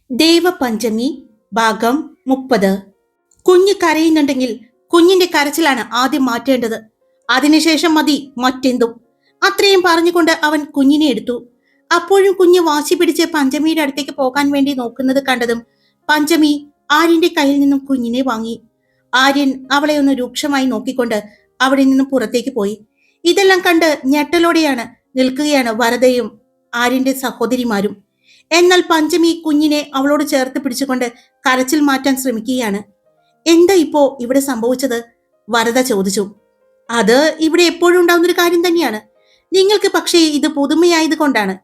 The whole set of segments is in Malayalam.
ദേവപഞ്ചമി ഭാഗം 30. കുഞ്ഞ് കരയുന്നുണ്ടെങ്കിൽ കുഞ്ഞിന്റെ കരച്ചിലാണ് ആദ്യം മാറ്റേണ്ടത്. അതിനുശേഷം മതി മറ്റെന്തും. അത്രയും പറഞ്ഞുകൊണ്ട് അവൻ കുഞ്ഞിനെ എടുത്തു. അപ്പോഴും കുഞ്ഞ് വാശി പിടിച്ച് പഞ്ചമിയുടെ അടുത്തേക്ക് പോകാൻ വേണ്ടി നോക്കുന്നത് കണ്ടതും പഞ്ചമി ആര്യന്റെ കയ്യിൽ നിന്നും കുഞ്ഞിനെ വാങ്ങി. ആര്യൻ അവളെ ഒന്ന് രൂക്ഷമായി നോക്കിക്കൊണ്ട് അവിടെ നിന്നും പുറത്തേക്ക് പോയി. ഇതെല്ലാം കണ്ട് ഞെട്ടലോടെയാണ് നിൽക്കുകയാണ് വരദയും ആര്യന്റെ സഹോദരിമാരും. എന്നാൽ പഞ്ചമി കുഞ്ഞിനെ അവളോട് ചേർത്ത് പിടിച്ചുകൊണ്ട് കരച്ചിൽ മാറ്റാൻ ശ്രമിക്കുകയാണ്. എന്താ ഇപ്പോ ഇവിടെ സംഭവിച്ചത്? വരദ ചോദിച്ചു. അത് ഇവിടെ എപ്പോഴും ഉണ്ടാവുന്നൊരു കാര്യം തന്നെയാണ്. നിങ്ങൾക്ക് പക്ഷേ ഇത് പുതുമയായത് കൊണ്ടാണ്.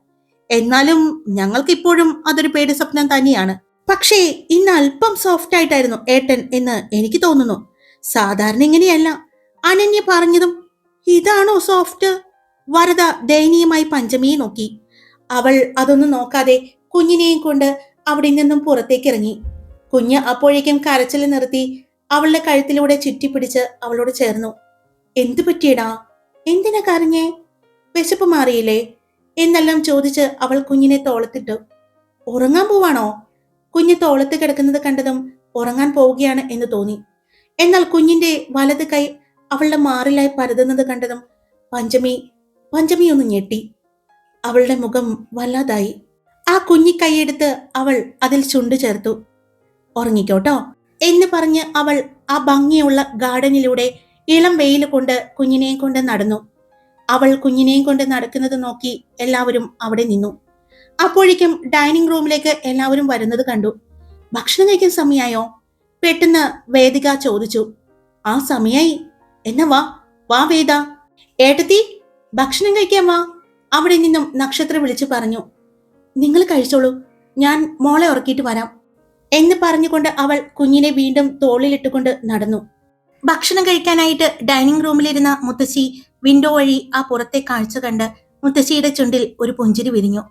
എന്നാലും ഞങ്ങൾക്ക് ഇപ്പോഴും അതൊരു പേടി സ്വപ്നം തന്നെയാണ്. പക്ഷേ ഇന്ന് അല്പം സോഫ്റ്റ് ആയിട്ടായിരുന്നു ഏട്ടൻ എന്ന് എനിക്ക് തോന്നുന്നു. സാധാരണ ഇങ്ങനെയല്ല. അനന്യ പറഞ്ഞതും ഇതാണോ സോഫ്റ്റ്? വരദ ദയനീയമായി പഞ്ചമിയെ നോക്കി. അവൾ അതൊന്നും നോക്കാതെ കുഞ്ഞിനെയും കൊണ്ട് അവിടെ നിന്നും പുറത്തേക്ക് ഇറങ്ങി. കുഞ്ഞ് അപ്പോഴേക്കും കരച്ചിൽ നിർത്തി അവളുടെ കഴുത്തിലൂടെ ചുറ്റിപ്പിടിച്ച് അവളോട് ചേർന്നു. എന്തു പറ്റിയടാ? എന്തിനാ കരഞ്ഞേ? വിശപ്പ് മാറിയില്ലേ എന്നെല്ലാം ചോദിച്ച് അവൾ കുഞ്ഞിനെ തോളത്തിട്ടു. ഉറങ്ങാൻ പോവാണോ? കുഞ്ഞ് തോളത്ത് കിടക്കുന്നത് കണ്ടതും ഉറങ്ങാൻ പോവുകയാണ് എന്ന് തോന്നി. എന്നാൽ കുഞ്ഞിന്റെ വലത് കൈ അവളുടെ മാറിലായി പരതുന്നത് കണ്ടതും പഞ്ചമി ഒന്ന് ഞെട്ടി. അവളുടെ മുഖം വല്ലാതായി. ആ കുഞ്ഞി കൈയെടുത്ത് അവൾ അതിൽ ചുണ്ടു ചേർത്തു. ഉറങ്ങിക്കോട്ടോ എന്ന് പറഞ്ഞ് അവൾ ആ ഭംഗിയുള്ള ഗാർഡനിലൂടെ ഇളം വെയിൽ കൊണ്ട് കുഞ്ഞിനെയും കൊണ്ട് നടന്നു. അവൾ കുഞ്ഞിനെയും കൊണ്ട് നടക്കുന്നത് നോക്കി എല്ലാവരും അവിടെ നിന്നു. അപ്പോഴേക്കും ഡൈനിങ് റൂമിലേക്ക് എല്ലാവരും വരുന്നത് കണ്ടു. ഭക്ഷണം കഴിക്കാൻ സമയായോ? പെട്ടെന്ന് വേദിക ചോദിച്ചു. ആ സമയായി. എന്നാ വാ വേദ. ഏട്ടത്തി ഭക്ഷണം കഴിക്കാൻ വാ. അവിടെ നിന്നും നക്ഷത്ര വിളിച്ചു പറഞ്ഞു. നിങ്ങൾ കഴിച്ചോളൂ, ഞാൻ മോളെ ഉറക്കിയിട്ട് വരാം എന്ന് പറഞ്ഞുകൊണ്ട് അവൾ കുഞ്ഞിനെ വീണ്ടും തോളിലിട്ടുകൊണ്ട് നടന്നു. ഭക്ഷണം കഴിക്കാനായിട്ട് ഡൈനിങ് റൂമിലിരുന്ന മുത്തശ്ശി വിൻഡോ വഴി ആ പുറത്തെ കാഴ്ച കണ്ട് മുത്തശ്ശിയുടെ ചുണ്ടിൽ ഒരു പുഞ്ചിരി വിരിഞ്ഞു.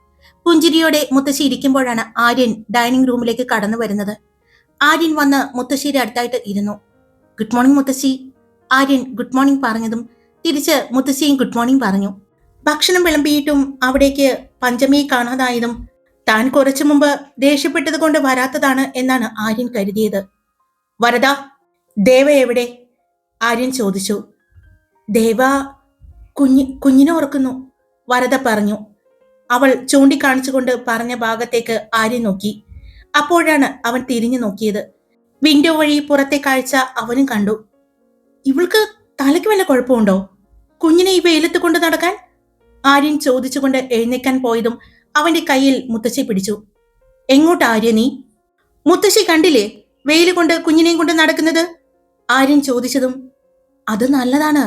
പുഞ്ചിരിയോടെ മുത്തശ്ശി ഇരിക്കുമ്പോഴാണ് ആര്യൻ ഡൈനിങ് റൂമിലേക്ക് കടന്നു വരുന്നത്. ആര്യൻ വന്ന് മുത്തശ്ശിയുടെ അടുത്തായിട്ട് ഇരുന്നു. ഗുഡ് മോർണിംഗ് മുത്തശ്ശി. ആര്യൻ ഗുഡ് മോർണിംഗ് പറഞ്ഞതും തിരിച്ച് മുത്തശ്ശിയും ഗുഡ് മോർണിംഗ് പറഞ്ഞു. ഭക്ഷണം വിളമ്പിയിട്ടും അവിടേക്ക് പഞ്ചമിയെ കാണാതായതും താൻ കുറച്ചു മുമ്പ് ദേഷ്യപ്പെട്ടത് കൊണ്ട് വരാത്തതാണ് എന്നാണ് ആര്യൻ കരുതിയത്. വരദ, ദേവ എവിടെ? ആര്യൻ ചോദിച്ചു. ദേവ കുഞ്ഞിനെ ഓർക്കുന്നു, വരദ പറഞ്ഞു. അവൾ ചൂണ്ടിക്കാണിച്ചുകൊണ്ട് പറഞ്ഞ ഭാഗത്തേക്ക് ആര്യൻ നോക്കി. അപ്പോഴാണ് അവൻ തിരിഞ്ഞു നോക്കിയത്. വിൻഡോ വഴി പുറത്തെ കാഴ്ച അവനും കണ്ടു. ഇവൾക്ക് തലയ്ക്ക് വല്ല കുഴപ്പമുണ്ടോ? കുഞ്ഞിനെ ഈ വെയിലത്ത് കൊണ്ട് നടക്കാൻ? ആര്യൻ ചോദിച്ചുകൊണ്ട് എഴുന്നേക്കാൻ പോയതും അവന്റെ കയ്യിൽ മുത്തശ്ശി പിടിച്ചു. എങ്ങോട്ട് ആര്യ നീ? മുത്തശ്ശി കണ്ടില്ലേ വെയിൽ കൊണ്ട് കുഞ്ഞിനെയും കൊണ്ട് നടക്കുന്നത്? ആര്യൻ ചോദിച്ചതും അത് നല്ലതാണ്.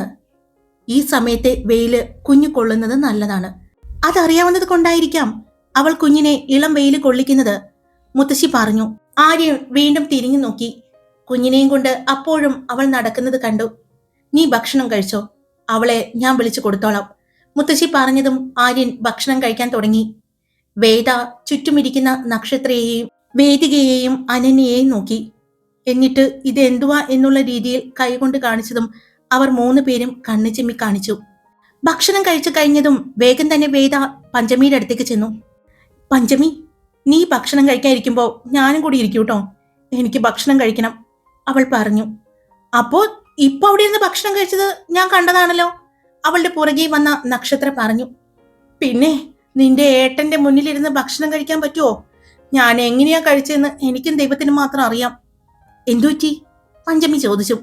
ഈ സമയത്തെ വെയില് കുഞ്ഞു കൊള്ളുന്നത് നല്ലതാണ്. അതറിയാവുന്നത് കൊണ്ടായിരിക്കാം അവൾ കുഞ്ഞിനെ ഇളം വെയിൽ കൊള്ളിക്കുന്നത്, മുത്തശ്ശി പറഞ്ഞു. ആര്യൻ വീണ്ടും തിരിഞ്ഞു നോക്കി. കുഞ്ഞിനെയും കൊണ്ട് അപ്പോഴും അവൾ നടക്കുന്നത് കണ്ടു. നീ ഭക്ഷണം കഴിച്ചോ, അവളെ ഞാൻ വിളിച്ചു കൊടുത്തോളാം, മുത്തശ്ശി പറഞ്ഞതും ആര്യൻ ഭക്ഷണം കഴിക്കാൻ തുടങ്ങി. വേദ ചുറ്റുമിരിക്കുന്ന നക്ഷത്രയെയും വേദികയെയും അനന്യയെയും നോക്കി. എന്നിട്ട് ഇത് എന്തുവാ എന്നുള്ള രീതിയിൽ കൈകൊണ്ട് കാണിച്ചതും അവർ 3 പേരും കണ്ണു ചിമ്മി കാണിച്ചു. ഭക്ഷണം കഴിച്ചു കഴിഞ്ഞതും വേഗം തന്നെ വേദ പഞ്ചമിയുടെ അടുത്തേക്ക് ചെന്നു. പഞ്ചമി, നീ ഭക്ഷണം കഴിക്കാതിരിക്കുമ്പോ ഞാനും കൂടി ഇരിക്കൂട്ടോ, എനിക്ക് ഭക്ഷണം കഴിക്കണം, അവൾ പറഞ്ഞു. അപ്പോ ഇപ്പൊ അവിടെ ഇരുന്ന് ഭക്ഷണം കഴിച്ചത് ഞാൻ കണ്ടതാണല്ലോ, അവളുടെ പുറകെ വന്ന നക്ഷത്ര പറഞ്ഞു. പിന്നെ നിന്റെ ഏട്ടന്റെ മുന്നിലിരുന്ന് ഭക്ഷണം കഴിക്കാൻ പറ്റുമോ? ഞാൻ എങ്ങനെയാ കഴിച്ചതെന്ന് എനിക്കും ദൈവത്തിന് മാത്രം അറിയാം. എന്തുപറ്റി? പഞ്ചമി ചോദിച്ചു.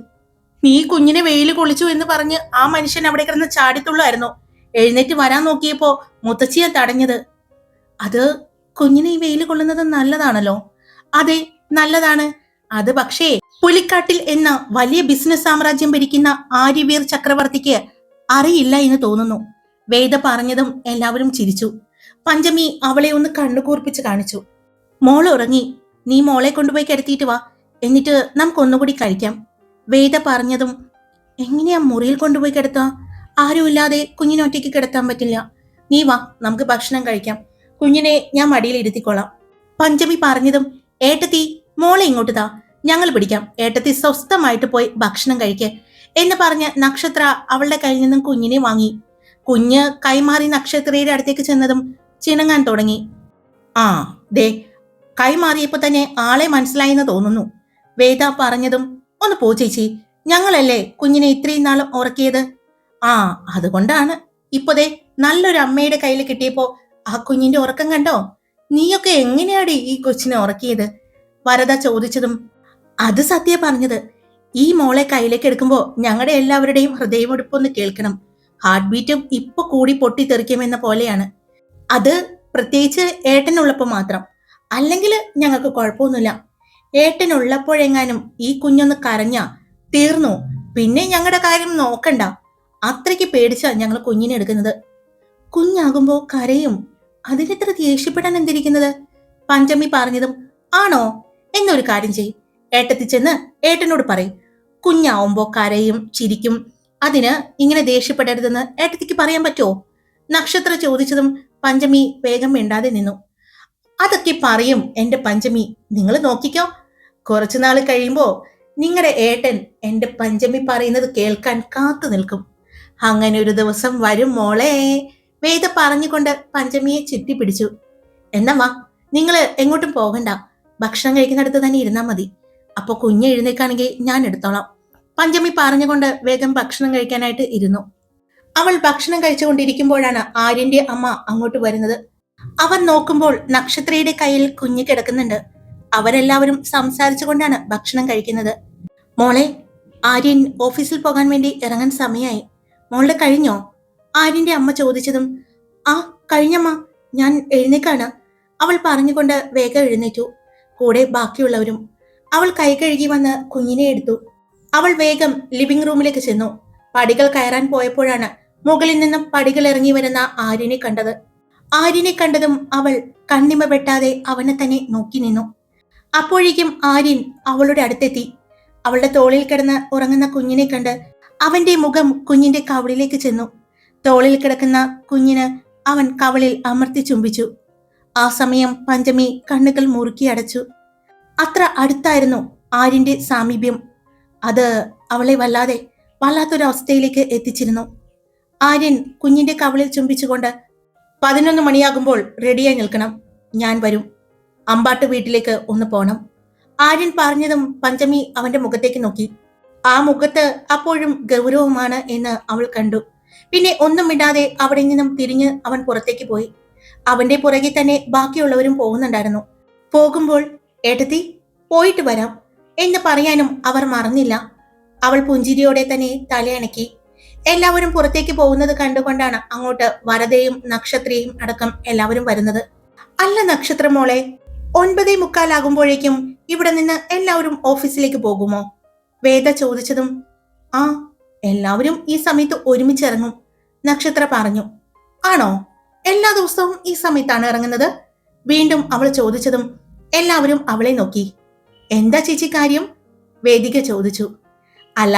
നീ കുഞ്ഞിനെ വെയിൽ കൊള്ളിച്ചു എന്ന് പറഞ്ഞ് ആ മനുഷ്യൻ അവിടെ കിടന്ന് ചാടിത്തുള്ളായിരുന്നു. എഴുന്നേറ്റ് വരാൻ നോക്കിയപ്പോ മുത്തച്ഛിയാ തടഞ്ഞത്. അത് കുഞ്ഞിനെ ഈ വെയിൽ കൊള്ളുന്നത് നല്ലതാണല്ലോ. അതെ, നല്ലതാണ്. അത് പക്ഷേ പുലിക്കാട്ടിൽ എന്ന വലിയ ബിസിനസ് സാമ്രാജ്യം ഭരിക്കുന്ന ആര്യവീർ ചക്രവർത്തിക്ക് അറിയില്ല എന്ന് തോന്നുന്നു. വേദ പറഞ്ഞതും എല്ലാവരും ചിരിച്ചു. പഞ്ചമി അവളെ ഒന്ന് കണ്ണുകൂർപ്പിച്ച് കാണിച്ചു. മോൾ ഉറങ്ങി, നീ മോളെ കൊണ്ടുപോയി കിടത്തിയിട്ട് വാ, എന്നിട്ട് നമുക്കൊന്നുകൂടി കഴിക്കാം, വേദ പറഞ്ഞതും. എങ്ങനെയാ മുറിയിൽ കൊണ്ടുപോയി കിടത്താ? ആരുമില്ലാതെ കുഞ്ഞിനെ ഒറ്റയ്ക്ക് കിടത്താൻ പറ്റില്ല. നീ വാ, നമുക്ക് ഭക്ഷണം കഴിക്കാം, കുഞ്ഞിനെ ഞാൻ മടിയിൽ ഇരുത്തിക്കൊള്ളാം, പഞ്ചമി പറഞ്ഞതും. ഏട്ടത്തി, മോളെ ഇങ്ങോട്ട് താ, ഞങ്ങൾ പിടിക്കാം, ഏട്ടത്തി സ്വസ്ഥമായിട്ട് പോയി ഭക്ഷണം കഴിക്കേ എന്ന് പറഞ്ഞ് നക്ഷത്ര അവളുടെ കയ്യിൽ നിന്നും കുഞ്ഞിനെ വാങ്ങി. കുഞ്ഞ് കൈമാറി നക്ഷത്രയുടെ അടുത്തേക്ക് ചെന്നതും ചിണങ്ങാൻ തുടങ്ങി. ആ ദേ, കൈമാറിയപ്പോ തന്നെ ആളെ മനസ്സിലായെന്ന് തോന്നുന്നു. വേദ പറഞ്ഞതും ഒന്ന് പോ ചേച്ചി, ഞങ്ങളല്ലേ കുഞ്ഞിനെ ഇത്രയും നാളും ഉറക്കിയത്. ആ അതുകൊണ്ടാണ് ഇപ്പതേ നല്ലൊരു അമ്മയുടെ കയ്യിൽ കിട്ടിയപ്പോ ആ കുഞ്ഞിന്റെ ഉറക്കം കണ്ടോ. നീയൊക്കെ എങ്ങനെയാടി ഈ കൊച്ചിനെ ഉറക്കിയത്? വരദ ചോദിച്ചതും അത് സത്യ പറഞ്ഞത്. ഈ മോളെ കയ്യിലേക്ക് എടുക്കുമ്പോ ഞങ്ങളുടെ എല്ലാവരുടെയും ഹൃദയമിടിപ്പൊന്ന് കേൾക്കണം. ഹാർട്ട് ബീറ്റും ഇപ്പൊ കൂടി പൊട്ടിത്തെറിക്കുമെന്ന പോലെയാണ്. അത് പ്രത്യേകിച്ച് ഏട്ടനുള്ളപ്പോ മാത്രം. അല്ലെങ്കിൽ ഞങ്ങൾക്ക് കുഴപ്പമൊന്നുമില്ല. ഏട്ടനുള്ളപ്പോഴെങ്ങാനും ഈ കുഞ്ഞൊന്ന് കരഞ്ഞാ തീർന്നു. പിന്നെ ഞങ്ങളുടെ കാര്യം നോക്കണ്ട. അത്രയ്ക്ക് പേടിച്ചാ ഞങ്ങൾ കുഞ്ഞിനെ എടുക്കുന്നത്. കുഞ്ഞാകുമ്പോ കരയും, അതിനെത്ര ദേഷ്യപ്പെടാൻ എന്തിരിക്കുന്നത്? പഞ്ചമി പറഞ്ഞതും ആണോ, എന്നൊരു കാര്യം ചെയ്യും, ഏട്ടത്തി ചെന്ന് ഏട്ടനോട് പറയും. കുഞ്ഞാവുമ്പോ കരയും ചിരിക്കും, അതിന് ഇങ്ങനെ ദേഷ്യപ്പെടരുതെന്ന് ഏട്ടത്തിക്ക് പറയാൻ പറ്റുമോ? നക്ഷത്ര ചോദിച്ചതും പഞ്ചമി വേഗം മിണ്ടാതെ നിന്നു. അതൊക്കെ പറയും എന്റെ പഞ്ചമി, നിങ്ങൾ നോക്കിക്കോ. കുറച്ചുനാൾ കഴിയുമ്പോ നിങ്ങളുടെ ഏട്ടൻ എന്റെ പഞ്ചമി പറയുന്നത് കേൾക്കാൻ കാത്തു നിൽക്കും. അങ്ങനെ ഒരു ദിവസം വരും മോളെ. വേദ പറഞ്ഞുകൊണ്ട് പഞ്ചമിയെ ചുറ്റിപ്പിടിച്ചു. എന്നാ വാ, നിങ്ങൾ എങ്ങോട്ടും പോകണ്ട, ഭക്ഷണം കഴിക്കുന്നിടത്ത് തന്നെ ഇരുന്നാ മതി. അപ്പൊ കുഞ്ഞ് എഴുന്നേക്കാണെങ്കിൽ ഞാൻ എടുത്തോളാം. പഞ്ചമി പറഞ്ഞുകൊണ്ട് വേഗം ഭക്ഷണം കഴിക്കാനായിട്ട് ഇരുന്നു. അവൾ ഭക്ഷണം കഴിച്ചുകൊണ്ടിരിക്കുമ്പോഴാണ് ആര്യന്റെ അമ്മ അങ്ങോട്ട് വരുന്നത്. അവർ നോക്കുമ്പോൾ നക്ഷത്രയുടെ കയ്യിൽ കുഞ്ഞ് കിടക്കുന്നുണ്ട്. അവരെല്ലാവരും സംസാരിച്ചുകൊണ്ടാണ് ഭക്ഷണം കഴിക്കുന്നത്. മോളെ, ആര്യൻ ഓഫീസിൽ പോകാൻ വേണ്ടി ഇറങ്ങാൻ സമയമായി. മോളുടെ കഴിഞ്ഞോ? ആര്യന്റെ അമ്മ ചോദിച്ചതും ആ കഴിഞ്ഞമ്മ, ഞാൻ എഴുന്നേക്കാണ്. അവൾ പറഞ്ഞുകൊണ്ട് വേഗം എഴുന്നേറ്റു. കൂടെ ബാക്കിയുള്ളവരും. അവൾ കൈ കഴുകി വന്ന് കുഞ്ഞിനെ എടുത്തു. അവൾ വേഗം ലിവിംഗ് റൂമിലേക്ക് ചെന്നു. പടികൾ കയറാൻ പോയപ്പോഴാണ് മുകളിൽ നിന്നും പടികൾ ഇറങ്ങി വരുന്ന ആര്യനെ കണ്ടത്. ആര്യനെ കണ്ടതും അവൾ കണ്ണിമ വെട്ടാതെ അവനെ തന്നെ നോക്കി നിന്നു. അപ്പോഴേക്കും ആര്യൻ അവളുടെ അടുത്തെത്തി. അവളുടെ തോളിൽ കിടന്ന് ഉറങ്ങുന്ന കുഞ്ഞിനെ കണ്ട് അവന്റെ മുഖം കുഞ്ഞിന്റെ കവിളിലേക്ക് ചെന്നു. തോളിൽ കിടക്കുന്ന കുഞ്ഞിന് അവൻ കവളിൽ അമർത്തി ചുംബിച്ചു. ആ സമയം പഞ്ചമി കണ്ണുകൾ മുറുക്കി അടച്ചു. അത്ര അടുത്തായിരുന്നു ആര്യന്റെ സാമീപ്യം. അത് അവളെ വല്ലാത്തൊരവസ്ഥയിലേക്ക് എത്തിച്ചിരുന്നു. ആര്യൻ കുഞ്ഞിന്റെ കവളിൽ ചുംബിച്ചുകൊണ്ട് 11 മണിയാകുമ്പോൾ റെഡിയായി നിൽക്കണം, ഞാൻ വരും. അമ്പാട്ട് വീട്ടിലേക്ക് ഒന്ന് പോണം. ആര്യൻ പറഞ്ഞതും പഞ്ചമി അവന്റെ മുഖത്തേക്ക് നോക്കി. ആ മുഖത്ത് അപ്പോഴും ഗൗരവമാണ് എന്ന് അവൾ കണ്ടു. പിന്നെ ഒന്നും മിണ്ടാതെ അവിടെ നിന്നും തിരിഞ്ഞ് അവൻ പുറത്തേക്ക് പോയി. അവന്റെ പുറകെ തന്നെ ബാക്കിയുള്ളവരും പോകുന്നുണ്ടായിരുന്നു. പോകുമ്പോൾ ഏട്ടത്തി പോയിട്ട് വരാം എന്ന് പറയാനും അവർ മറന്നില്ല. അവൾ പുഞ്ചിരിയോടെ തന്നെ തലയണക്കി. എല്ലാവരും പുറത്തേക്ക് പോകുന്നത് കണ്ടുകൊണ്ടാണ് അങ്ങോട്ട് വരദയും നക്ഷത്രയും അടക്കം എല്ലാവരും വരുന്നത്. അല്ല നക്ഷത്ര മോളെ, 9:45 ഇവിടെ നിന്ന് എല്ലാവരും ഓഫീസിലേക്ക് പോകുമോ? വേദ ചോദിച്ചതും ആ എല്ലാവരും ഈ സമയത്ത് ഒരുമിച്ചിറങ്ങും, നക്ഷത്ര പറഞ്ഞു. ആണോ, എല്ലാ ദിവസവും ഈ സമയത്താണ് ഇറങ്ങുന്നത്? വീണ്ടും അവൾ ചോദിച്ചതും എല്ലാവരും അവളെ നോക്കി. എന്താ ചേച്ചി കാര്യം? വേദിക ചോദിച്ചു. അല്ല,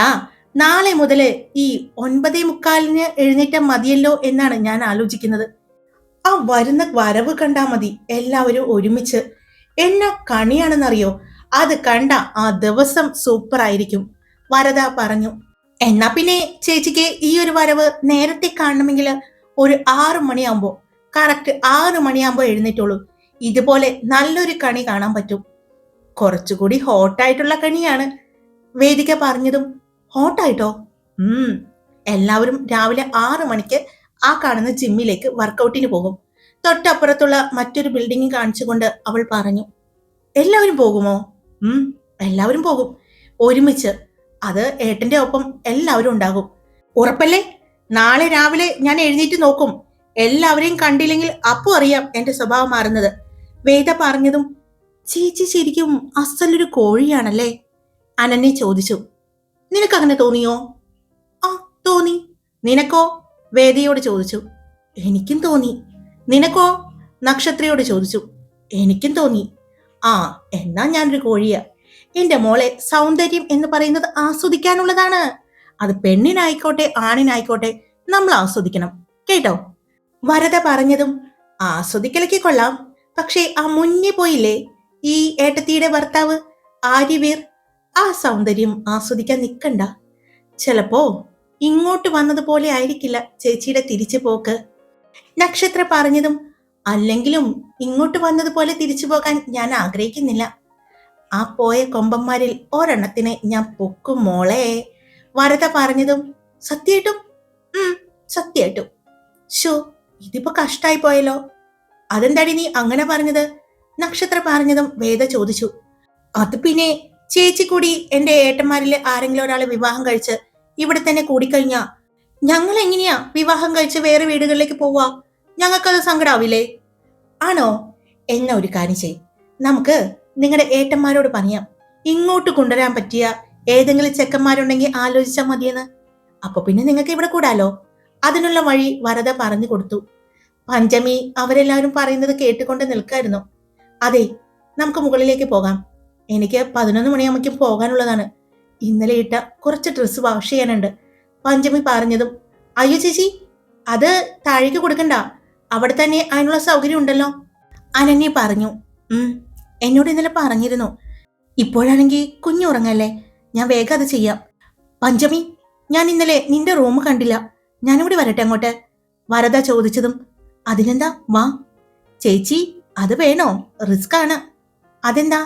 നാളെ മുതല് ഈ 9:45 എഴുന്നേറ്റ മതിയല്ലോ എന്നാണ് ഞാൻ ആലോചിക്കുന്നത്. ആ വരുന്ന വരവ് കണ്ടാ മതി എല്ലാവരും ഒരുമിച്ച്. എന്നാ കണിയാണെന്നറിയോ? അത് കണ്ട ആ ദിവസം സൂപ്പർ ആയിരിക്കും, വരദ പറഞ്ഞു. എന്നാ പിന്നെ ചേച്ചിക്ക് ഈ ഒരു വരവ് നേരത്തെ കാണണമെങ്കിൽ ഒരു 6 മണിയാകുമ്പോ, കറക്റ്റ് 6 മണിയാകുമ്പോ എഴുന്നേറ്റുള്ളൂ. ഇതുപോലെ നല്ലൊരു കണി കാണാൻ പറ്റും. കുറച്ചുകൂടി ഹോട്ടായിട്ടുള്ള കണിയാണ്, വേദിക പറഞ്ഞതും. ഹോട്ടായിട്ടോ? എല്ലാവരും രാവിലെ 6 മണിക്ക് ആ കാണുന്ന ജിമ്മിലേക്ക് വർക്കൗട്ടിന് പോകും. തൊട്ടപ്പുറത്തുള്ള മറ്റൊരു ബിൽഡിംഗ് കാണിച്ചുകൊണ്ട് അവൾ പറഞ്ഞു. എല്ലാവരും പോകുമോ? എല്ലാവരും പോകും, ഒരുമിച്ച്. അത് ഏട്ടന്റെ ഒപ്പം എല്ലാവരും ഉണ്ടാകും. ഉറപ്പല്ലേ? നാളെ രാവിലെ ഞാൻ എഴുന്നേറ്റ് നോക്കും. എല്ലാവരെയും കണ്ടില്ലെങ്കിൽ അപ്പോ അറിയാം എന്റെ സ്വഭാവം മാറുന്നത്, വേദ പറഞ്ഞതും ചേച്ചി ശരിക്കും അസലൊരു കോഴിയാണല്ലേ? അനന്യ ചോദിച്ചു. നിനക്കങ്ങനെ തോന്നിയോ? ആ തോന്നി. നിനക്കോ? വേദയോട് ചോദിച്ചു. എനിക്കും തോന്നി. നിനക്കോ? നക്ഷത്രയോട് ചോദിച്ചു. എനിക്കും തോന്നി. ആ എന്നാ ഞാനൊരു കോഴിയാ. എന്റെ മോളെ, സൗന്ദര്യം എന്ന് പറയുന്നത് ആസ്വദിക്കാനുള്ളതാണ്. അത് പെണ്ണിനായിക്കോട്ടെ ആണിനായിക്കോട്ടെ നമ്മൾ ആസ്വദിക്കണം, കേട്ടോ? വരദ പറഞ്ഞതും ആസ്വദിക്കലൊക്കെ കൊള്ളാം, പക്ഷേ ആ മുന്നേ പോയില്ലേ ഈ ഏട്ടത്തിയുടെ ഭർത്താവ് ആര്യവീർ, ആ സൗന്ദര്യം ആസ്വദിക്കാൻ നിൽക്കണ്ട. ചിലപ്പോ ഇങ്ങോട്ട് വന്നതുപോലെ ആയിരിക്കില്ല ചേച്ചിയുടെ തിരിച്ചു പോക്ക്. നക്ഷത്ര പറഞ്ഞതും അല്ലെങ്കിലും ഇങ്ങോട്ട് വന്നതുപോലെ തിരിച്ചു പോകാൻ ഞാൻ ആഗ്രഹിക്കുന്നില്ല. ആ പോയ കൊമ്പന്മാരിൽ ഒരെണ്ണത്തിനെ ഞാൻ പൊക്കും മോളെ. വരദ പറഞ്ഞതും സത്യായിട്ടും സത്യായിട്ടും ഷോ ഇതിപ്പോ കഷ്ടായി പോയല്ലോ. അതെന്താടി നീ അങ്ങനെ പറഞ്ഞത്? നക്ഷത്ര പറഞ്ഞതും വേദ ചോദിച്ചു. അത് പിന്നെ ചേച്ചി കൂടി എന്റെ ഏട്ടന്മാരിലെ ആരെങ്കിലും ഒരാളെ വിവാഹം കഴിച്ച് ഇവിടെ തന്നെ കൂടിക്കഴിഞ്ഞാ ഞങ്ങൾ എങ്ങനെയാ വിവാഹം കഴിച്ച് വേറെ വീടുകളിലേക്ക് പോവാ? ഞങ്ങൾക്കത് സങ്കടാവില്ലേ? ആണോ? എന്ന ഒരു കാര്യം ചെയ്, നമുക്ക് നിങ്ങളുടെ ഏട്ടന്മാരോട് പറയാം, ഇങ്ങോട്ട് കൊണ്ടുവരാൻ പറ്റിയ ഏതെങ്കിലും ചെക്കന്മാരുണ്ടെങ്കിൽ ആലോചിച്ചാൽ മതിയെന്ന്. അപ്പൊ പിന്നെ നിങ്ങൾക്ക് ഇവിടെ കൂടാലോ. അതിനുള്ള വഴി വരദ പറഞ്ഞു കൊടുത്തു. പഞ്ചമി അവരെല്ലാവരും പറയുന്നത് കേട്ടുകൊണ്ട് നിൽക്കായിരുന്നു. അതെ, നമുക്ക് മുകളിലേക്ക് പോകാം. എനിക്ക് 11 മണിയാകുമ്പോഴേക്കും പോകാനുള്ളതാണ്. ഇന്നലെ ഇട്ട കുറച്ച് ഡ്രസ്സ് വാഷ് ചെയ്യാനുണ്ട്. പഞ്ചമി പറഞ്ഞതും അയ്യോ ചേച്ചി, അത് താഴേക്ക് കൊടുക്കണ്ട, അവിടെ തന്നെ അതിനുള്ള സൗകര്യം ഉണ്ടല്ലോ. അനന്യ പറഞ്ഞു. എന്നോട് ഇന്നലെ പറഞ്ഞിരുന്നു. ഇപ്പോഴാണെങ്കിൽ കുഞ്ഞുറങ്ങല്ലേ, ഞാൻ വേഗം അത് ചെയ്യാം. പഞ്ചമി, ഞാൻ ഇന്നലെ നിന്റെ റൂം കണ്ടില്ല, ഞാനിവിടെ വരട്ടെ അങ്ങോട്ട്? വരദ ചോദിച്ചതും അതിനെന്താ, വാ. ചേച്ചി അത് വേണോ? റിസ്ക് ആണ്. അതെന്താ?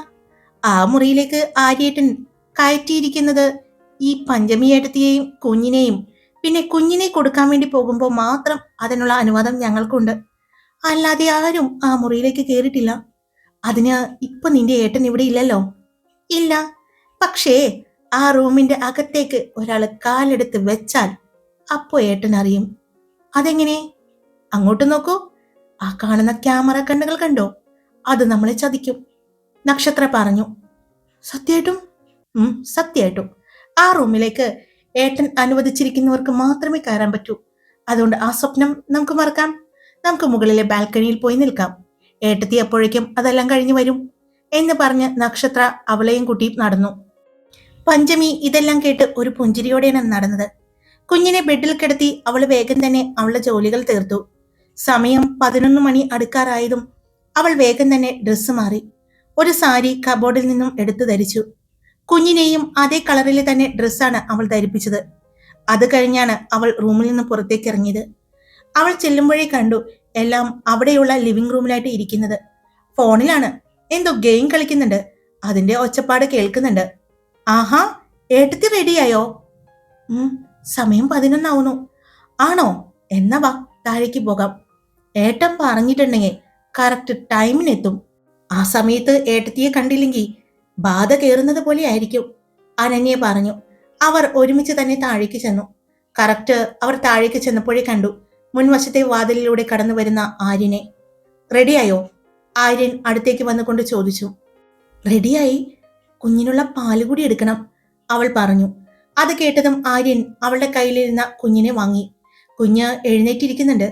ആ മുറിയിലേക്ക് ആര്യേട്ടൻ കയറ്റിയിരിക്കുന്നത് ഈ പഞ്ചമിയേട്ടത്തെയും കുഞ്ഞിനെയും പിന്നെ കുഞ്ഞിനെ കൊടുക്കാൻ വേണ്ടി പോകുമ്പോൾ മാത്രം അതിനുള്ള അനുവാദം ഞങ്ങൾക്കുണ്ട്. അല്ലാതെ ആരും ആ മുറിയിലേക്ക് കയറിയിട്ടില്ല. അതിന് ഇപ്പൊ നിന്റെ ഏട്ടൻ ഇവിടെ ഇല്ലല്ലോ. ഇല്ല, പക്ഷേ ആ റൂമിന്റെ അകത്തേക്ക് ഒരാൾ കാലെടുത്ത് വെച്ചാൽ അപ്പോ ഏട്ടൻ അറിയും. അതെങ്ങനെ? അങ്ങോട്ട് നോക്കൂ, ആ കാണുന്ന ക്യാമറ കണ്ണുകൾ കണ്ടോ? അത് നമ്മളെ ചതിക്കും. നക്ഷത്ര പറഞ്ഞു. സത്യമായിട്ടും? സത്യമായിട്ടും. ആ റൂമിലേക്ക് ഏട്ടൻ അനുവദിച്ചിരിക്കുന്നവർക്ക് മാത്രമേ കയറാൻ പറ്റൂ. അതുകൊണ്ട് ആ സ്വപ്നം നമുക്ക് മറക്കാം. നമുക്ക് മുകളിലെ ബാൽക്കണിയിൽ പോയി നിൽക്കാം. ഏട്ടത്തി അപ്പോഴേക്കും അതെല്ലാം കഴിഞ്ഞു വരും എന്ന് പറഞ്ഞ് നക്ഷത്ര അവളെയും കൂട്ടി നടന്നു. പഞ്ചമി ഇതെല്ലാം കേട്ട് ഒരു പുഞ്ചിരിയോടെയാണ് നടന്നത്. കുഞ്ഞിനെ ബെഡിൽ കിടത്തി അവൾ വേഗം തന്നെ അവളുടെ ജോലികൾ തീർത്തു. സമയം 11 മണി അടുക്കാറായതും അവൾ വേഗം തന്നെ ഡ്രസ്സ് മാറി. ഒരു സാരി കബോർഡിൽ നിന്നും എടുത്തു ധരിച്ചു. കുഞ്ഞിനെയും അതേ കളറിലെ തന്നെ ഡ്രസ്സാണ് അവൾ ധരിപ്പിച്ചത്. അത് കഴിഞ്ഞാണ് അവൾ റൂമിൽ നിന്ന് പുറത്തേക്ക് ഇറങ്ങിയത്. അവൾ ചെല്ലുമ്പോഴേ കണ്ടു എല്ലാം അവിടെയുള്ള ലിവിംഗ് റൂമിലായിട്ട് ഇരിക്കുന്നത്. ഫോണിലാണ് എന്തോ ഗെയിം കളിക്കുന്നുണ്ട്. അതിന്റെ ഒച്ചപ്പാട് കേൾക്കുന്നുണ്ട്. ആഹാ, ഏട്ടത്തി റെഡിയായോ? സമയം 11 ആവുന്നു. ആണോ? എന്നാ വാ, താഴേക്ക് പോകാം. ഏട്ടൻ പറഞ്ഞിട്ടുണ്ടെങ്കിൽ കറക്റ്റ് ടൈമിനെത്തും. ആ സമയത്ത് ഏട്ടത്തിയെ കണ്ടില്ലെങ്കിൽ ബാധ കയറുന്നത് പോലെ ആയിരിക്കും, അനന്യ പറഞ്ഞു. അവർ ഒരുമിച്ച് തന്നെ താഴേക്ക് ചെന്നു. കറക്റ്റ് അവർ താഴേക്ക് ചെന്നപ്പോഴേ കണ്ടു മുൻവശത്തെ വാതിലിലൂടെ കടന്നു വരുന്ന ആര്യനെ. റെഡിയായോ? ആര്യൻ അടുത്തേക്ക് വന്നുകൊണ്ട് ചോദിച്ചു. റെഡിയായി, കുഞ്ഞിനുള്ള പാല് കൂടി എടുക്കണം, അവൾ പറഞ്ഞു. അത് കേട്ടതും ആര്യൻ അവളുടെ കയ്യിലിരുന്ന കുഞ്ഞിനെ വാങ്ങി. കുഞ്ഞ് എഴുന്നേറ്റിരിക്കുന്നുണ്ട്.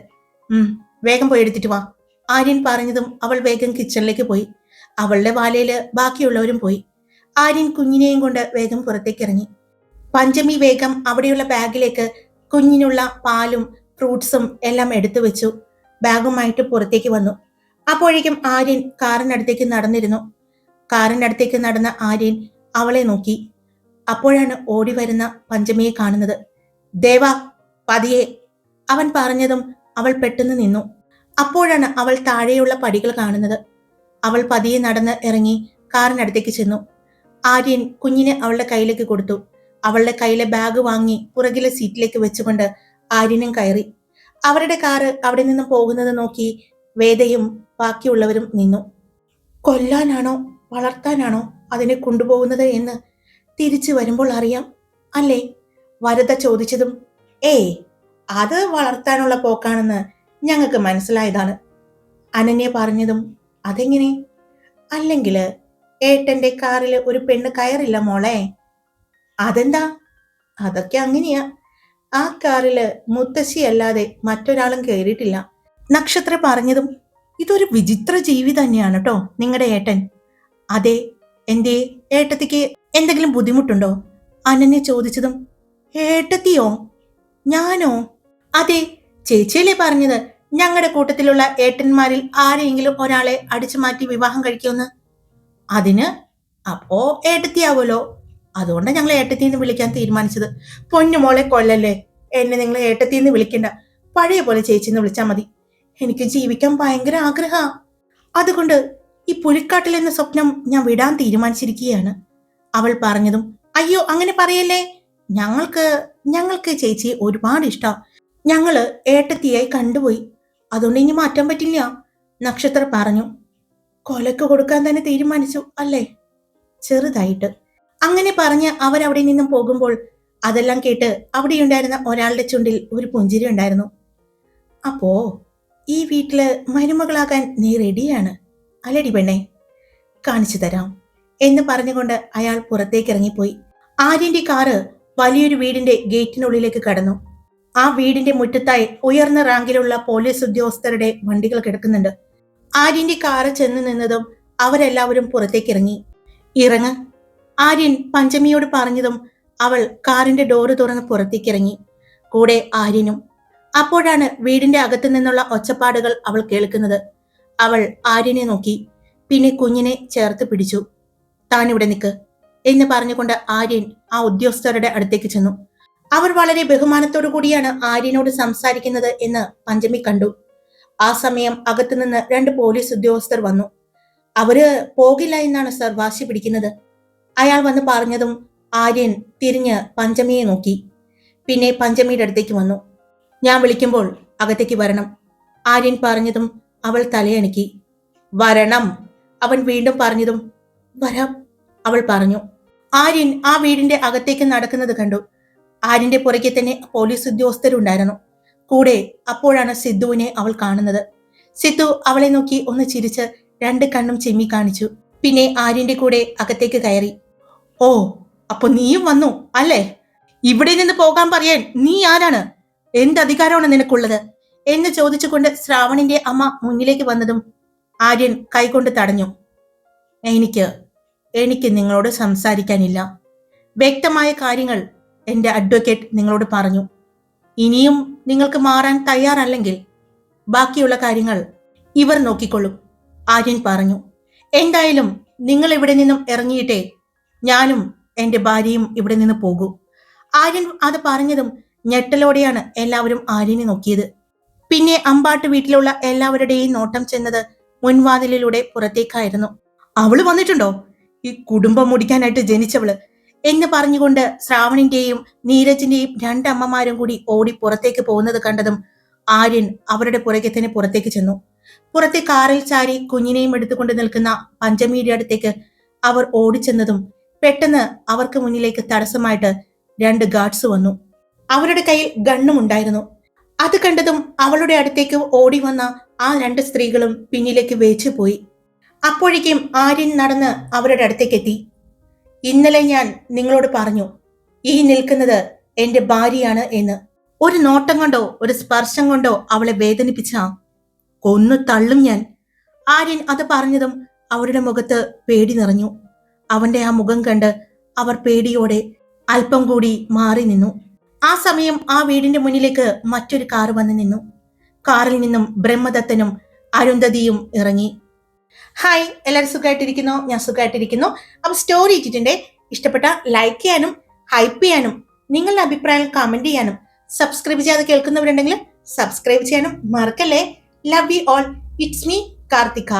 വേഗം പോയി എടുത്തിട്ട് വാ, ആര്യൻ പറഞ്ഞതും അവൾ വേഗം കിച്ചണിലേക്ക് പോയി. അവളുടെ വാലയില് ബാക്കിയുള്ളവരും പോയി. ആര്യൻ കുഞ്ഞിനെയും കൊണ്ട് വേഗം പുറത്തേക്ക് ഇറങ്ങി. പഞ്ചമി വേഗം അവിടെയുള്ള ബാഗിലേക്ക് കുഞ്ഞിനുള്ള പാലും ഫ്രൂട്ട്സും എല്ലാം എടുത്തു വെച്ചു. ബാഗുമായിട്ട് പുറത്തേക്ക് വന്നു. അപ്പോഴേക്കും ആര്യൻ കാറിനടുത്തേക്ക് നടന്നിരുന്നു. കാറിനടുത്തേക്ക് നടന്ന ആര്യൻ അവളെ നോക്കി. അപ്പോഴാണ് ഓടി വരുന്ന പഞ്ചമിയെ കാണുന്നത്. ദേവാ, പതിയെ, അവൻ പറഞ്ഞതും അവൾ പെട്ടെന്ന് നിന്നു. അപ്പോഴാണ് അവൾ താഴെയുള്ള പടികൾ കാണുന്നത്. അവൾ പതിയെ നടന്ന് ഇറങ്ങി കാറിനടുത്തേക്ക് ചെന്നു. ആര്യൻ കുഞ്ഞിനെ അവളുടെ കയ്യിലേക്ക് കൊടുത്തു. അവളുടെ കയ്യിലെ ബാഗ് വാങ്ങി പുറകിലെ സീറ്റിലേക്ക് വെച്ചുകൊണ്ട് ആര്യനും കയറി. അവരുടെ കാറ് അവിടെ നിന്ന് പോകുന്നത് നോക്കി വേദയും ബാക്കിയുള്ളവരും നിന്നു. കൊല്ലാനാണോ വളർത്താനാണോ അതിനെ കൊണ്ടുപോകുന്നത് എന്ന് തിരിച്ചു വരുമ്പോൾ അറിയാം അല്ലേ? വരദ ചോദിച്ചതും അത് വളർത്താനുള്ള പോക്കാണെന്ന് ഞങ്ങൾക്ക് മനസ്സിലായതാണ്, അനന്യ പറഞ്ഞതും അതെങ്ങനെ? അല്ലെങ്കിൽ ഏട്ടന്റെ കാറിൽ ഒരു പെണ്ണ് കയറില്ല മോളെ. അതെന്താ? അതൊക്കെ അങ്ങനെയാ. ആ കാറില് മുത്തശ്ശി അല്ലാതെ മറ്റൊരാളും കയറിയിട്ടില്ല, നക്ഷത്ര പറഞ്ഞതും ഇതൊരു വിചിത്ര ജീവി തന്നെയാണ് കേട്ടോ നിങ്ങളുടെ ഏട്ടൻ. അതെ, എന്തേ ഏട്ടത്തിക്ക് എന്തെങ്കിലും ബുദ്ധിമുട്ടുണ്ടോ? അനന്യ ചോദിച്ചതും ഏട്ടത്തിയോ? ഞാനോ? അതെ, ചേച്ചിയല്ലേ പറഞ്ഞത് ഞങ്ങളുടെ കൂട്ടത്തിലുള്ള ഏട്ടന്മാരിൽ ആരെയെങ്കിലും ഒരാളെ അടിച്ചു മാറ്റി വിവാഹം കഴിക്കുമെന്ന്. അതിന് അപ്പോ ഏട്ടത്തിയാവുമല്ലോ. അതുകൊണ്ട് ഞങ്ങൾ ഏട്ടത്തിന്ന് വിളിക്കാൻ തീരുമാനിച്ചത്. പൊന്നുമോളെ കൊല്ലല്ലേ, എന്നെ നിങ്ങൾ ഏട്ടത്തിന്ന് വിളിക്കണ്ട, പഴയ പോലെ ചേച്ചിന്ന് വിളിച്ചാൽ മതി. എനിക്ക് ജീവിക്കാൻ ഭയങ്കര ആഗ്രഹ. അതുകൊണ്ട് ഈ പുലിക്കാട്ടിൽ എന്ന സ്വപ്നം ഞാൻ വിടാൻ തീരുമാനിച്ചിരിക്കുകയാണ്. അവൾ പറഞ്ഞതും, അയ്യോ അങ്ങനെ പറയല്ലേ, ഞങ്ങൾക്ക് ഞങ്ങൾക്ക് ചേച്ചിയെ ഒരുപാട് ഇഷ്ടം. ഞങ്ങള് ഏട്ടത്തിയായി കണ്ടുപോയി, അതുകൊണ്ട് ഇനി മാറ്റാൻ പറ്റില്ല. നക്ഷത്ര പറഞ്ഞു. കൊലക്ക് കൊടുക്കാൻ തന്നെ തീരുമാനിച്ചു അല്ലേ? ചെറുതായിട്ട്. അങ്ങനെ പറഞ്ഞ് അവരവിടെ നിന്നും പോകുമ്പോൾ അതെല്ലാം കേട്ട് അവിടെയുണ്ടായിരുന്ന ഒരാളുടെ ചുണ്ടിൽ ഒരു പുഞ്ചിരി ഉണ്ടായിരുന്നു. അപ്പോ ഈ വീട്ടില് മരുമകളാകാൻ നീ റെഡിയാണ് അല്ലടി പെണ്ണെ? കാണിച്ചു തരാം എന്ന് പറഞ്ഞുകൊണ്ട് അയാൾ പുറത്തേക്ക് ഇറങ്ങിപ്പോയി. ആര്യന്റെ കാറ് വലിയൊരു വീടിന്റെ ഗേറ്റിനുള്ളിലേക്ക് കടന്നു. ആ വീടിന്റെ മുറ്റത്തായി ഉയർന്ന റാങ്കിലുള്ള പോലീസ് ഉദ്യോഗസ്ഥരുടെ വണ്ടികൾ കിടക്കുന്നുണ്ട്. ആര്യന്റെ കാറ് ചെന്ന് നിന്നതും അവരെല്ലാവരും പുറത്തേക്ക് ഇറങ്ങി. ഇറങ്ങ്, ആര്യൻ പഞ്ചമിയോട് പറഞ്ഞതും അവൾ കാറിന്റെ ഡോറ് തുറന്ന് പുറത്തേക്ക് ഇറങ്ങി, കൂടെ ആര്യനും. അപ്പോഴാണ് വീടിന്റെ അകത്തു നിന്നുള്ള ഒച്ചപ്പാടുകൾ അവൾ കേൾക്കുന്നത്. അവൾ ആര്യനെ നോക്കി, പിന്നെ കുഞ്ഞിനെ ചേർത്ത് പിടിച്ചു. താൻ ഇവിടെ നിൽക്ക് എന്ന് പറഞ്ഞുകൊണ്ട് ആര്യൻ ആ ഉദ്യോഗസ്ഥരുടെ അടുത്തേക്ക് ചെന്നു. അവർ വളരെ ബഹുമാനത്തോടു കൂടിയാണ് ആര്യനോട് സംസാരിക്കുന്നത് എന്ന് പഞ്ചമി കണ്ടു. ആ സമയം അകത്തുനിന്ന് 2 പോലീസ് ഉദ്യോഗസ്ഥർ വന്നു. അവര് പോകില്ല എന്നാണ് സർ വാശി പിടിക്കുന്നത്. അയാൾ വന്ന് പറഞ്ഞതും ആര്യൻ തിരിഞ്ഞ് പഞ്ചമിയെ നോക്കി. പിന്നെ പഞ്ചമിയുടെ അടുത്തേക്ക് വന്നു. ഞാൻ വിളിക്കുമ്പോൾ അകത്തേക്ക് വരണം. ആര്യൻ പറഞ്ഞതും അവൾ തലയണക്കി. വരണം, അവൻ വീണ്ടും പറഞ്ഞതും വരാം, അവൾ പറഞ്ഞു. ആര്യൻ ആ വീടിന്റെ അകത്തേക്ക് നടക്കുന്നത് കണ്ടു. ആര്യന്റെ പുറകെ തന്നെ പോലീസ് ഉദ്യോഗസ്ഥരുണ്ടായിരുന്നു. കൂടെ അപ്പോഴാണ് സിദ്ധുവിനെ അവൾ കാണുന്നത്. സിദ്ധു അവളെ നോക്കി ഒന്ന് ചിരിച്ച് 2 കണ്ണും ചിമ്മി കാണിച്ചു. പിന്നെ ആര്യന്റെ കൂടെ അകത്തേക്ക് കയറി. ഓ, അപ്പൊ നീയും വന്നു അല്ലേ? ഇവിടെ നിന്ന് പോകാൻ പറയാൻ നീ ആരാണ്? എന്ത് അധികാരമാണ് നിനക്കുള്ളത് എന്ന് ചോദിച്ചുകൊണ്ട് ശ്രാവണിന്റെ അമ്മ മുന്നിലേക്ക് വന്നതും ആര്യൻ കൈകൊണ്ട് തടഞ്ഞു. എനിക്ക് നിങ്ങളോട് സംസാരിക്കാനില്ല. വ്യക്തമായ കാര്യങ്ങൾ എന്റെ അഡ്വക്കേറ്റ് നിങ്ങളോട് പറഞ്ഞു. ഇനിയും നിങ്ങൾക്ക് മാറാൻ തയ്യാറല്ലെങ്കിൽ ബാക്കിയുള്ള കാര്യങ്ങൾ ഇവർ നോക്കിക്കൊള്ളും, ആര്യൻ പറഞ്ഞു. എന്തായാലും നിങ്ങൾ ഇവിടെ നിന്നും ഇറങ്ങിയിട്ടേ ഞാനും എന്റെ ഭാര്യയും ഇവിടെ നിന്ന് പോകൂ. ആര്യൻ അത് പറഞ്ഞതും ഞെട്ടലോടെയാണ് എല്ലാവരും ആര്യനെ നോക്കിയത്. പിന്നെ അമ്പാട്ട് വീട്ടിലുള്ള എല്ലാവരുടെയും നോട്ടം ചെന്നത് മുൻവാതിലിലൂടെ പുറത്തേക്കായിരുന്നു. അവള് വന്നിട്ടുണ്ടോ, ഈ കുടുംബം മുടിക്കാനായിട്ട് ജനിച്ചവള് എന്ന് പറഞ്ഞുകൊണ്ട് ശ്രാവണിന്റെയും നീരജിന്റെയും 2 അമ്മമാരും കൂടി ഓടി പുറത്തേക്ക് പോകുന്നത് കണ്ടതും ആര്യൻ അവരുടെ പുറകെ തന്നെ പുറത്തേക്ക് ചെന്നു. പുറത്തെ കാറിൽ ചാരി കുഞ്ഞിനെയും എടുത്തുകൊണ്ട് നിൽക്കുന്ന പഞ്ചമിയുടെ അടുത്തേക്ക് അവർ ഓടിച്ചെന്നതും പെട്ടെന്ന് അവർക്ക് മുന്നിലേക്ക് തടസ്സമായിട്ട് 2 ഗാർഡ്സ് വന്നു. അവരുടെ കയ്യിൽ ഗണ്ണും ഉണ്ടായിരുന്നു. അത് കണ്ടതും അവളുടെ അടുത്തേക്ക് ഓടി വന്ന ആ 2 സ്ത്രീകളും പിന്നിലേക്ക് വേച്ചു പോയി. അപ്പോഴേക്കും ആര്യൻ നടന്ന് അവരുടെ അടുത്തേക്ക് എത്തി. ഇന്നലെ ഞാൻ നിങ്ങളോട് പറഞ്ഞു, ഈ നിൽക്കുന്നത് എന്റെ ഭാര്യയാണ് എന്ന്. ഒരു നോട്ടം കൊണ്ടോ ഒരു സ്പർശം കൊണ്ടോ അവളെ വേദനിപ്പിച്ച കൊന്നു തള്ളും ഞാൻ. ആര്യൻ അത് പറഞ്ഞതും അവരുടെ മുഖത്ത് പേടി നിറഞ്ഞു. അവന്റെ ആ മുഖം കണ്ട് അവർ പേടിയോടെ അല്പം കൂടി മാറി നിന്നു. ആ സമയം ആ വീടിന്റെ മുന്നിലേക്ക് മറ്റൊരു കാർ വന്നു നിന്നു. കാറിൽ നിന്നും ബ്രഹ്മദത്തനും അരുന്ധതിയും ഇറങ്ങി. ഹായ്, എല്ലാവരും സുഖമായിട്ടിരിക്കുന്നു? ഞാൻ സുഖമായിട്ടിരിക്കുന്നു. അപ്പൊ സ്റ്റോറി ഇട്ടിട്ടുണ്ട്. ഇഷ്ടപ്പെട്ട ലൈക്ക് ചെയ്യാനും ഹൈപ്പ് ചെയ്യാനും നിങ്ങളുടെ അഭിപ്രായം കമന്റ് ചെയ്യാനും സബ്സ്ക്രൈബ് ചെയ്യാതെ കേൾക്കുന്നവരുണ്ടെങ്കിൽ സബ്സ്ക്രൈബ് ചെയ്യാനും മറക്കല്ലേ. Love you all. It's me Karthika.